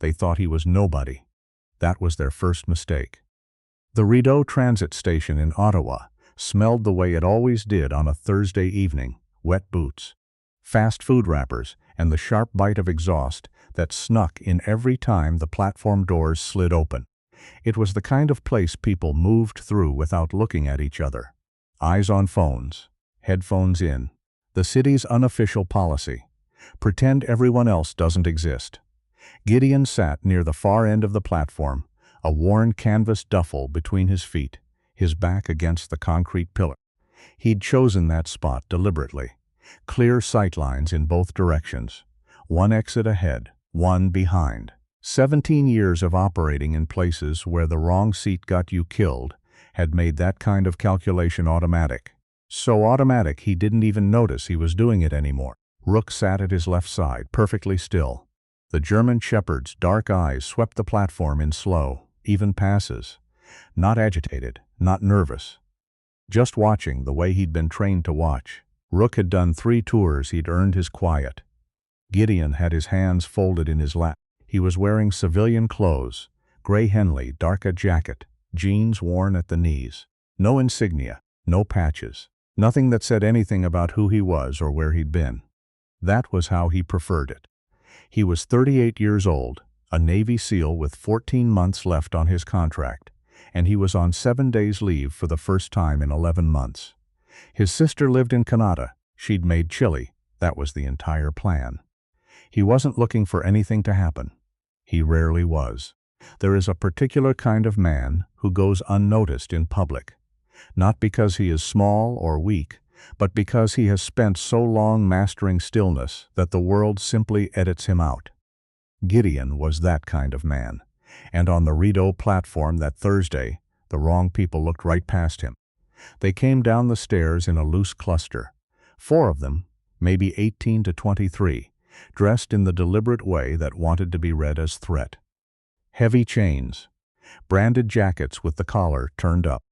They thought he was nobody. That was their first mistake. The Rideau transit station in Ottawa smelled the way it always did on a Thursday evening: wet boots, fast food wrappers, and the sharp bite of exhaust that snuck in every time the platform doors slid open. It was the kind of place people moved through without looking at each other. Eyes on phones, headphones in. The city's unofficial policy: pretend everyone else doesn't exist. Gideon sat near the far end of the platform, a worn canvas duffel between his feet, his back against the concrete pillar. He'd chosen that spot deliberately. Clear sightlines in both directions. One exit ahead, one behind. 17 years of operating in places where the wrong seat got you killed had made that kind of calculation automatic. So automatic he didn't even notice he was doing it anymore. Rook sat at his left side, perfectly still. The German shepherd's dark eyes swept the platform in slow, even passes. Not agitated, not nervous. Just watching the way he'd been trained to watch. Rook had done 3 tours. He'd earned his quiet. Gideon had his hands folded in his lap. He was wearing civilian clothes, gray Henley darka jacket, jeans worn at the knees. No insignia, no patches, nothing that said anything about who he was or where he'd been. That was how he preferred it. He was 38 years old, a Navy SEAL with 14 months left on his contract, and he was on 7 days leave for the first time in 11 months. His sister lived in Canada. She'd made chili. That was the entire plan. He wasn't looking for anything to happen. He rarely was. There is a particular kind of man who goes unnoticed in public, not because he is small or weak, but because he has spent so long mastering stillness that the world simply edits him out. Gideon was that kind of man, and on the Rideau platform that Thursday, the wrong people looked right past him. They came down the stairs in a loose cluster, 4 of them, maybe 18 to 23, dressed in the deliberate way that wanted to be read as threat. Heavy chains, branded jackets with the collar turned up.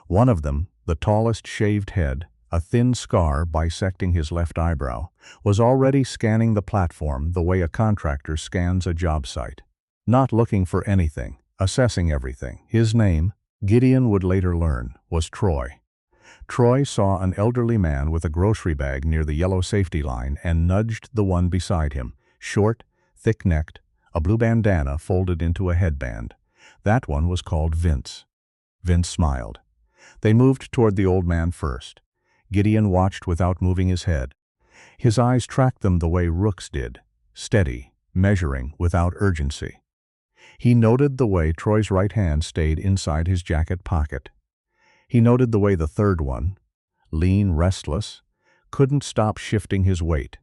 One of them, the tallest shaved head, a thin scar bisecting his left eyebrow, was already scanning the platform the way a contractor scans a job site. Not looking for anything, assessing everything. His name, Gideon would later learn, was Troy. Troy saw an elderly man with a grocery bag near the yellow safety line and nudged the one beside him, short, thick-necked, a blue bandana folded into a headband. That one was called Vince. Vince smiled. They moved toward the old man first. Gideon watched without moving his head. His eyes tracked them the way Rook's did, steady, measuring, without urgency. He noted the way Troy's right hand stayed inside his jacket pocket. He noted the way the third one, lean, restless, couldn't stop shifting his weight,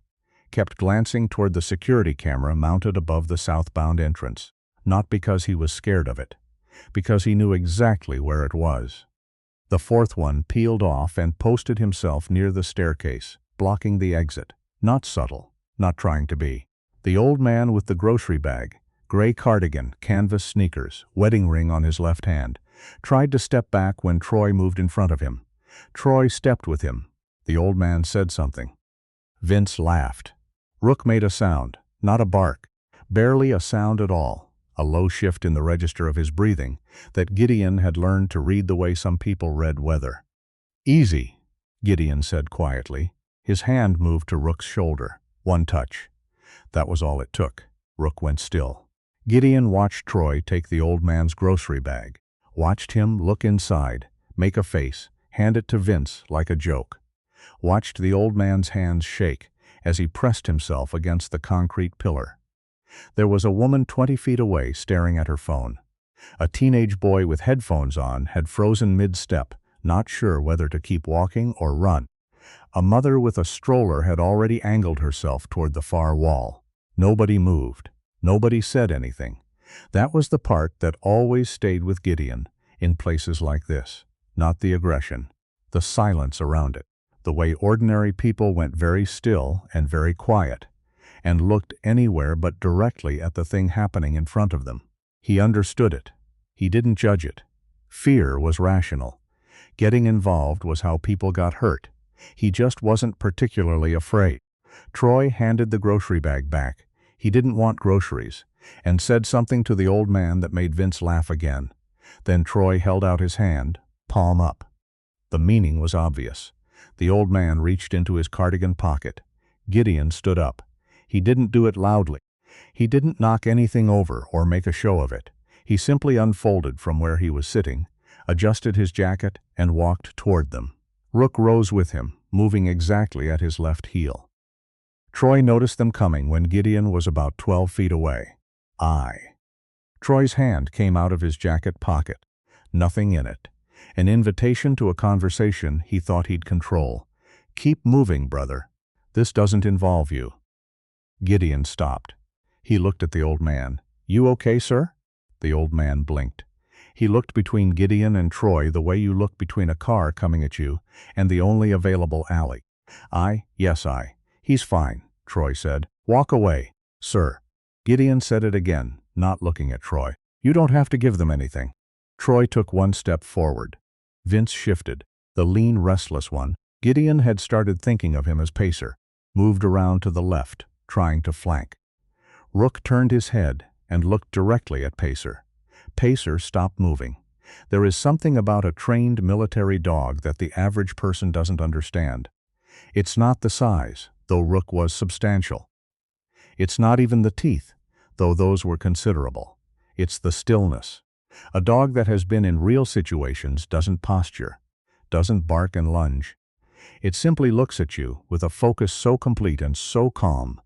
kept glancing toward the security camera mounted above the southbound entrance, not because he was scared of it, because he knew exactly where it was. The fourth one peeled off and posted himself near the staircase, blocking the exit, not subtle, not trying to be. The old man with the grocery bag, gray cardigan, canvas sneakers, wedding ring on his left hand, tried to step back when Troy moved in front of him. Troy stepped with him. The old man said something. Vince laughed. Rook made a sound, not a bark, barely a sound at all, a low shift in the register of his breathing that Gideon had learned to read the way some people read weather. "Easy," Gideon said quietly. His hand moved to Rook's shoulder. One touch. That was all it took. Rook went still. Gideon watched Troy take the old man's grocery bag, watched him look inside, make a face, hand it to Vince like a joke. Watched the old man's hands shake as he pressed himself against the concrete pillar. There was a woman 20 feet away staring at her phone. A teenage boy with headphones on had frozen mid-step, not sure whether to keep walking or run. A mother with a stroller had already angled herself toward the far wall. Nobody moved. Nobody said anything. That was the part that always stayed with Gideon in places like this. Not the aggression, the silence around it. The way ordinary people went very still and very quiet, and looked anywhere but directly at the thing happening in front of them. He understood it. He didn't judge it. Fear was rational. Getting involved was how people got hurt. He just wasn't particularly afraid. Troy handed the grocery bag back. He didn't want groceries. and said something to the old man that made Vince laugh again. Then Troy held out his hand, palm up. The meaning was obvious. The old man reached into his cardigan pocket. Gideon stood up. He didn't do it loudly. He didn't knock anything over or make a show of it. He simply unfolded from where he was sitting, adjusted his jacket, and walked toward them. Rook rose with him, moving exactly at his left heel. Troy noticed them coming when Gideon was about 12 feet away. Troy's hand came out of his jacket pocket. Nothing in it. An invitation to a conversation he thought he'd control. "Keep moving, brother. This doesn't involve you." Gideon stopped. He looked at the old man. "You okay, sir?" The old man blinked. He looked between Gideon and Troy the way you look between a car coming at you and the only available alley. Yes. He's fine," Troy said. "Walk away, sir." Gideon said it again, not looking at Troy. "You don't have to give them anything." Troy took one step forward. Vince shifted, the lean, restless one. Gideon had started thinking of him as pacer, moved around to the left, trying to flank. Rook turned his head and looked directly at Pacer. Pacer stopped moving. There is something about a trained military dog that the average person doesn't understand. It's not the size, though Rook was substantial. It's not even the teeth, though those were considerable. It's the stillness. A dog that has been in real situations doesn't posture, doesn't bark and lunge. It simply looks at you with a focus so complete and so calm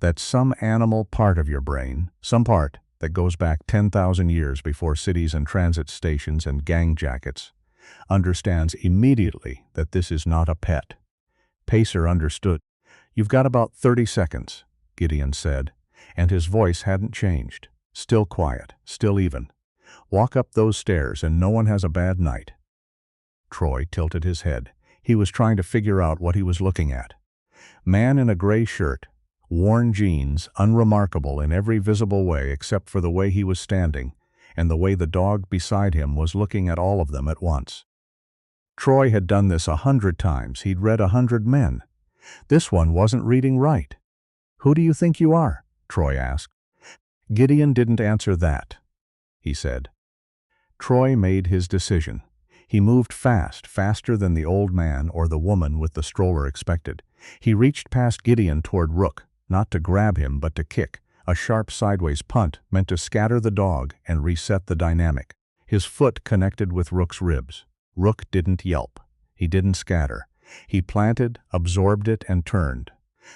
that some animal part of your brain, some part that goes back 10,000 years before cities and transit stations and gang jackets, understands immediately that this is not a pet. Pacer understood. "You've got about 30 seconds, Gideon said, and his voice hadn't changed. Still quiet, still even. "Walk up those stairs and no one has a bad night." Troy tilted his head. He was trying to figure out what he was looking at. Man in a gray shirt, worn jeans, unremarkable in every visible way except for the way he was standing, and the way the dog beside him was looking at all of them at once. Troy had done this 100 times. He'd read 100 men. This one wasn't reading right. "Who do you think you are?" Troy asked. Gideon didn't answer that, he said. Troy made his decision. He moved fast, faster than the old man or the woman with the stroller expected. He reached past Gideon toward Rook, not to grab him but to kick, a sharp sideways punt meant to scatter the dog and reset the dynamic. His foot connected with Rook's ribs. Rook didn't yelp. He didn't scatter. He planted, absorbed it, and turned.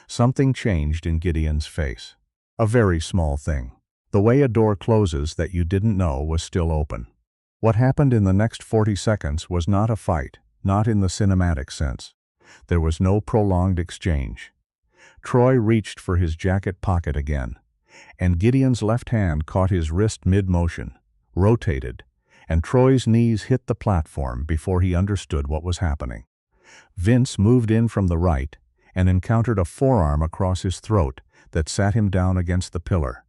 Something changed in Gideon's face. A very small thing. The way a door closes that you didn't know was still open. What happened in the next 40 seconds was not a fight, not in the cinematic sense. There was no prolonged exchange. Troy reached for his jacket pocket again, and Gideon's left hand caught his wrist mid-motion, rotated, and Troy's knees hit the platform before he understood what was happening. Vince moved in from the right and encountered a forearm across his throat that sat him down against the pillar.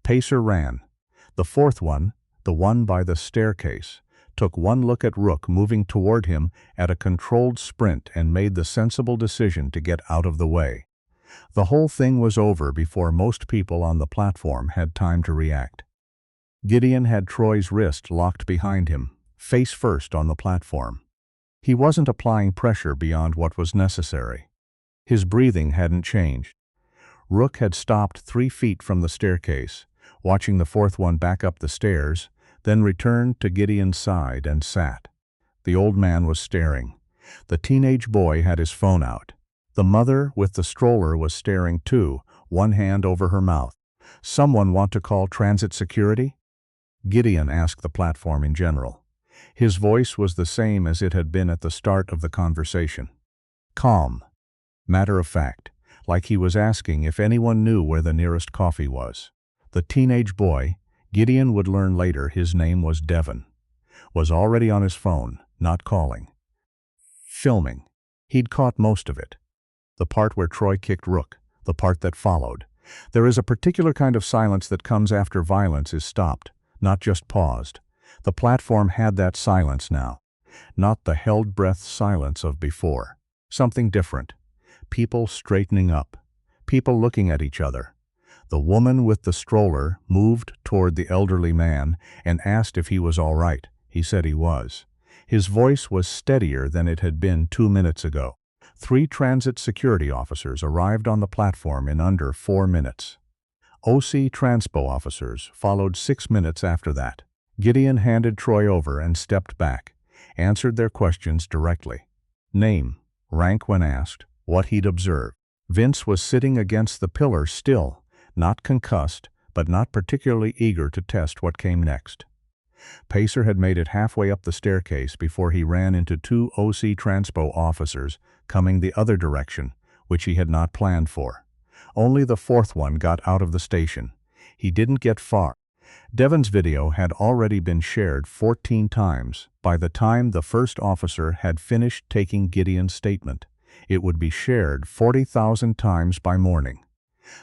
Pacer ran. The fourth one, the one by the staircase, took one look at Rook moving toward him at a controlled sprint and made the sensible decision to get out of the way. The whole thing was over before most people on the platform had time to react. Gideon had Troy's wrist locked behind him, face first on the platform. He wasn't applying pressure beyond what was necessary. His breathing hadn't changed. Rook had stopped 3 feet from the staircase, watching the fourth one back up the stairs, then returned to Gideon's side and sat. The old man was staring. The teenage boy had his phone out. The mother with the stroller was staring too, one hand over her mouth. "Someone want to call transit security?" Gideon asked the platform in general. His voice was the same as it had been at the start of the conversation. Calm. Matter of fact, like he was asking if anyone knew where the nearest coffee was. The teenage boy, Gideon would learn later his name was Devon, was already on his phone, not calling. Filming. He'd caught most of it. The part where Troy kicked Rook, the part that followed. There is a particular kind of silence that comes after violence is stopped, not just paused. The platform had that silence now. Not the held breath silence of before. Something different. People straightening up. People looking at each other. The woman with the stroller moved toward the elderly man and asked if he was all right. He said he was. His voice was steadier than it had been 2 minutes ago. 3 transit security officers arrived on the platform in under 4 minutes. OC Transpo officers followed 6 minutes after that. Gideon handed Troy over and stepped back, answered their questions directly. Name, rank when asked, what he'd observed. Vince was sitting against the pillar still, not concussed, but not particularly eager to test what came next. Pacer had made it halfway up the staircase before he ran into 2 OC Transpo officers coming the other direction, which he had not planned for. Only the 4th one got out of the station. He didn't get far. Devon's video had already been shared 14 times. By the time the first officer had finished taking Gideon's statement, it would be shared 40,000 times by morning.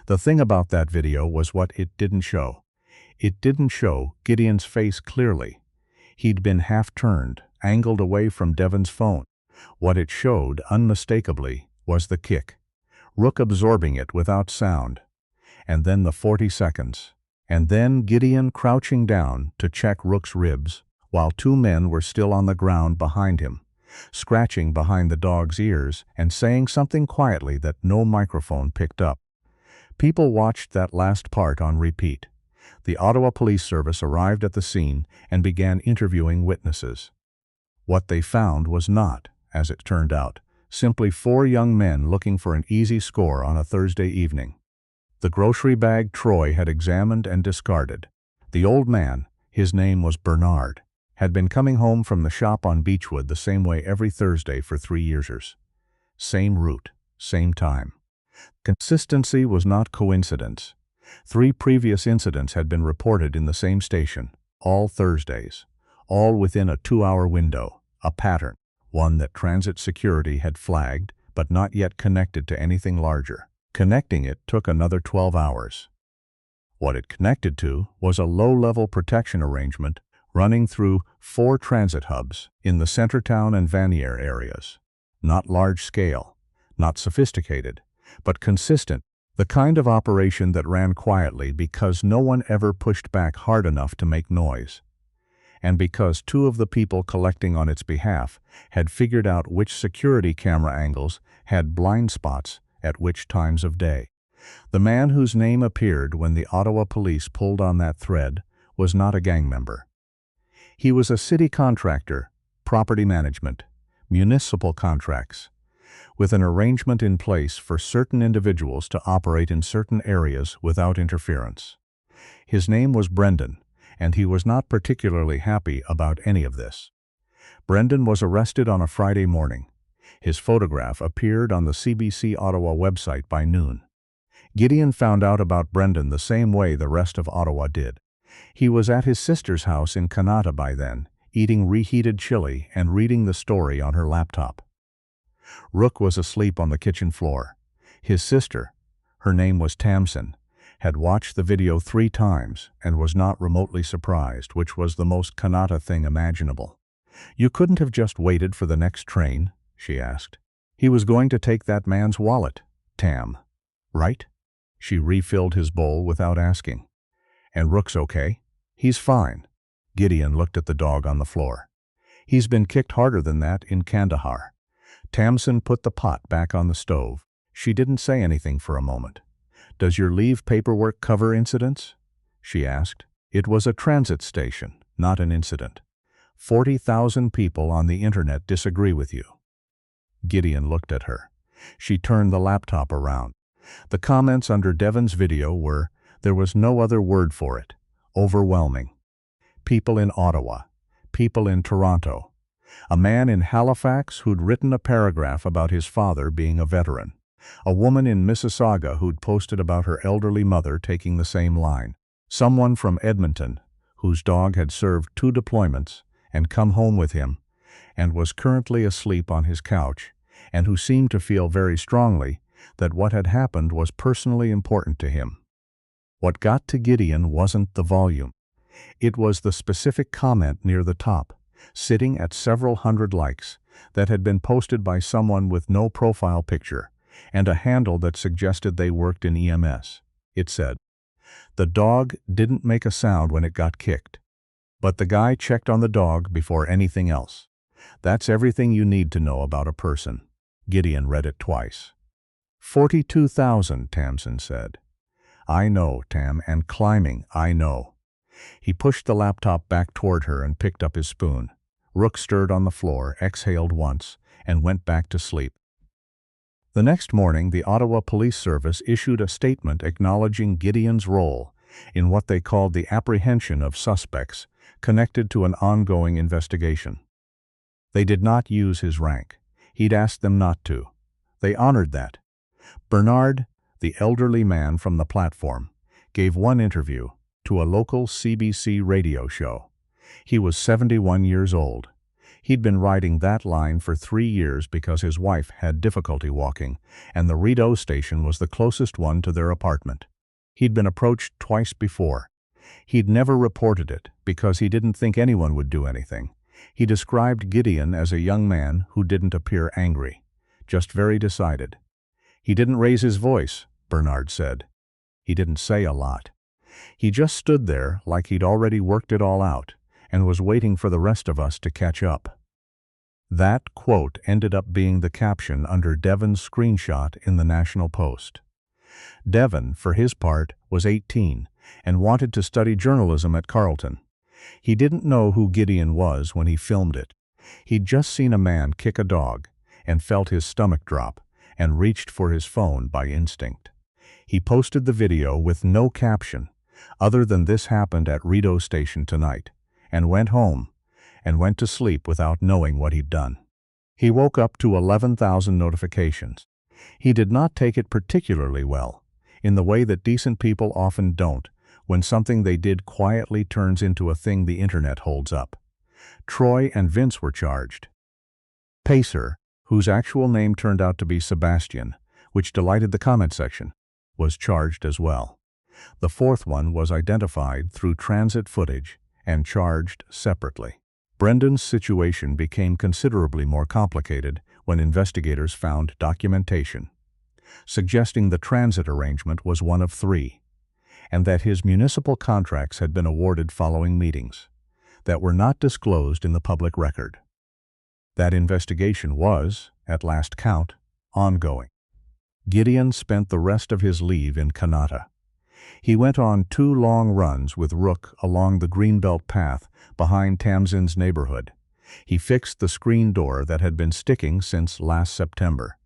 The thing about that video was what it didn't show. It didn't show Gideon's face clearly. He'd been half-turned, angled away from Devon's phone. What it showed, unmistakably, was the kick. Rook absorbing it without sound. And then the 40 seconds. And then Gideon crouching down to check Rook's ribs, while 2 men were still on the ground behind him, scratching behind the dog's ears and saying something quietly that no microphone picked up. People watched that last part on repeat. The Ottawa Police Service arrived at the scene and began interviewing witnesses. What they found was not, as it turned out, simply 4 young men looking for an easy score on a Thursday evening. The grocery bag Troy had examined and discarded. The old man, his name was Bernard, had been coming home from the shop on Beechwood the same way every Thursday for 3 years. Same route, same time. Consistency was not coincidence. 3 previous incidents had been reported in the same station, all Thursdays, all within a 2-hour window, a pattern, one that transit security had flagged but not yet connected to anything larger. Connecting it took another 12 hours. What it connected to was a low-level protection arrangement running through 4 transit hubs in the Centertown and Vanier areas. Not large-scale, not sophisticated, but consistent, the kind of operation that ran quietly because no one ever pushed back hard enough to make noise, and because 2 of the people collecting on its behalf had figured out which security camera angles had blind spots at which times of day. The man whose name appeared when the Ottawa police pulled on that thread was not a gang member. He was a city contractor, property management, municipal contracts, with an arrangement in place for certain individuals to operate in certain areas without interference. His name was Brendan, and he was not particularly happy about any of this. Brendan was arrested on a Friday morning. His photograph appeared on the CBC Ottawa website by noon. Gideon found out about Brendan the same way the rest of Ottawa did. He was at his sister's house in Canada by then, eating reheated chili and reading the story on her laptop. Rook was asleep on the kitchen floor. His sister, her name was Tamsin, had watched the video 3 times and was not remotely surprised, which was the most Kanata thing imaginable. "You couldn't have just waited for the next train?" she asked. "He was going to take that man's wallet, Tam. Right?" She refilled his bowl without asking. "And Rook's okay?" "He's fine." Gideon looked at the dog on the floor. "He's been kicked harder than that in Kandahar." Tamsin put the pot back on the stove. She didn't say anything for a moment. "Does your leave paperwork cover incidents?" she asked. It was a transit station, not an incident. 40,000 people on the internet disagree with you. Gideon looked at her. She turned the laptop around. The comments under Devon's video were, there was no other word for it, overwhelming. People in Ottawa. People in Toronto. A man in Halifax who'd written a paragraph about his father being a veteran. A woman in Mississauga who'd posted about her elderly mother taking the same line. Someone from Edmonton, whose dog had served 2 deployments and come home with him, and was currently asleep on his couch, and who seemed to feel very strongly that what had happened was personally important to him. What got to Gideon wasn't the volume. It was the specific comment near the top, sitting at several hundred likes, that had been posted by someone with no profile picture, and a handle that suggested they worked in EMS. It said, The dog didn't make a sound when it got kicked. But the guy checked on the dog before anything else. That's everything you need to know about a person. Gideon read it twice. 42,000, Tamsin said. I know, Tam, and climbing, I know. He pushed the laptop back toward her and picked up his spoon. Rook stirred on the floor, exhaled once, and went back to sleep. The next morning, the Ottawa Police Service issued a statement acknowledging Gideon's role in what they called the apprehension of suspects connected to an ongoing investigation. They did not use his rank. He'd asked them not to. They honored that. Bernard, the elderly man from the platform, gave one interview to a local CBC radio show. He was 71 years old. He'd been riding that line for 3 years because his wife had difficulty walking, and the Rideau station was the closest one to their apartment. He'd been approached twice before. He'd never reported it because he didn't think anyone would do anything. He described Gideon as a young man who didn't appear angry, just very decided. He didn't raise his voice, Bernard said. He didn't say a lot. He just stood there like he'd already worked it all out and was waiting for the rest of us to catch up. That quote ended up being the caption under Devon's screenshot in the National Post. Devon, for his part, was 18 and wanted to study journalism at Carleton. He didn't know who Gideon was when he filmed it. He'd just seen a man kick a dog and felt his stomach drop and reached for his phone by instinct. He posted the video with no caption other than "This happened at Rideau Station tonight," and went home and went to sleep without knowing what he'd done. He woke up to 11,000 notifications. He did not take it particularly well, in the way that decent people often don't when something they did quietly turns into a thing the internet holds up. Troy and Vince were charged. Pacer, whose actual name turned out to be Sebastian, which delighted the comment section, was charged as well. The fourth one was identified through transit footage and charged separately. Brendan's situation became considerably more complicated when investigators found documentation suggesting the transit arrangement was one of 3, and that his municipal contracts had been awarded following meetings that were not disclosed in the public record. That investigation was, at last count, ongoing. Gideon spent the rest of his leave in Kanata. He went on 2 long runs with Rook along the Greenbelt path behind Tamsin's neighborhood. He fixed the screen door that had been sticking since last September.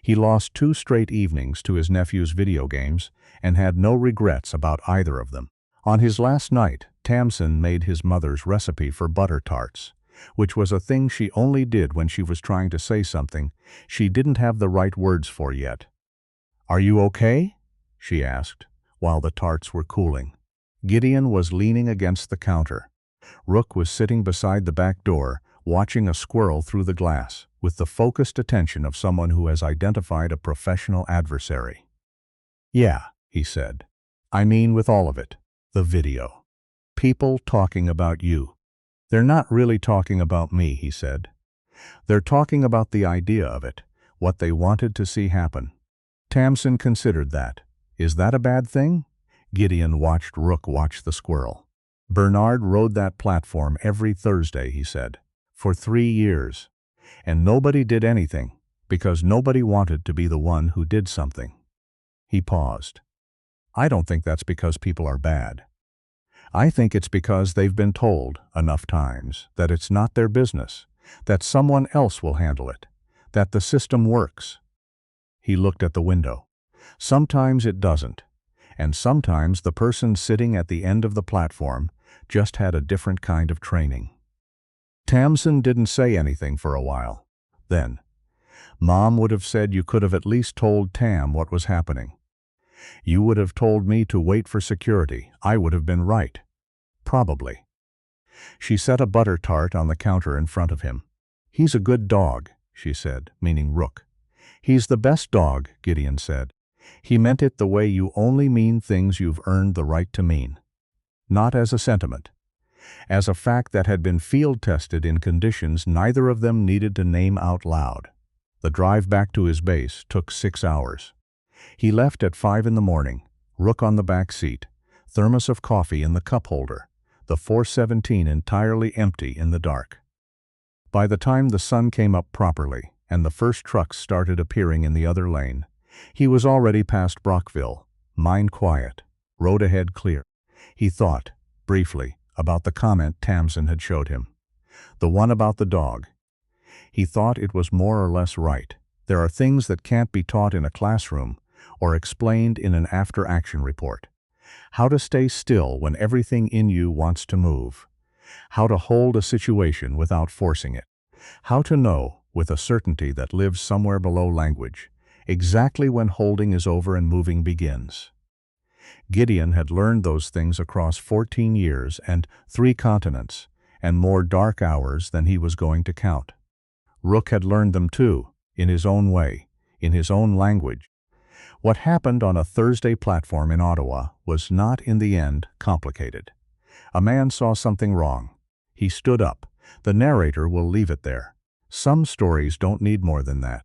He lost 2 straight evenings to his nephew's video games and had no regrets about either of them. On his last night, Tamsin made his mother's recipe for butter tarts, which was a thing she only did when she was trying to say something she didn't have the right words for yet. "Are you okay?" she asked, while the tarts were cooling. Gideon was leaning against the counter. Rook was sitting beside the back door, watching a squirrel through the glass, with the focused attention of someone who has identified a professional adversary. "Yeah," he said. "I mean with all of it. The video. People talking about you. They're not really talking about me," he said. "They're talking about the idea of it, what they wanted to see happen." Tamsin considered that. Is that a bad thing? Gideon watched Rook watch the squirrel. "Bernard rode that platform every Thursday," he said, "for 3 years. And nobody did anything, because nobody wanted to be the one who did something." He paused. "I don't think that's because people are bad. I think it's because they've been told enough times that it's not their business, that someone else will handle it, that the system works." He looked at the window. Sometimes it doesn't, and sometimes the person sitting at the end of the platform just had a different kind of training. Tamsin didn't say anything for a while. Then, "Mom would have said you could have at least told Tam what was happening. You would have told me to wait for security. I would have been right. Probably." She set a butter tart on the counter in front of him. "He's a good dog," she said, meaning Rook. "He's the best dog," Gideon said. He meant it the way you only mean things you've earned the right to mean. Not as a sentiment. As a fact that had been field-tested in conditions neither of them needed to name out loud. The drive back to his base took 6 hours. He left at 5 in the morning, Rook on the back seat, thermos of coffee in the cup holder, the 417 entirely empty in the dark. By the time the sun came up properly and the first trucks started appearing in the other lane, he was already past Brockville, mind quiet, road ahead clear. He thought, briefly, about the comment Tamsin had showed him. The one about the dog. He thought it was more or less right. There are things that can't be taught in a classroom or explained in an after-action report. How to stay still when everything in you wants to move. How to hold a situation without forcing it. How to know, with a certainty that lives somewhere below language, exactly when holding is over and moving begins. Gideon had learned those things across 14 years and 3 continents, and more dark hours than he was going to count. Rook had learned them too, in his own way, in his own language. What happened on a Thursday platform in Ottawa was not, in the end, complicated. A man saw something wrong. He stood up. The narrator will leave it there. Some stories don't need more than that.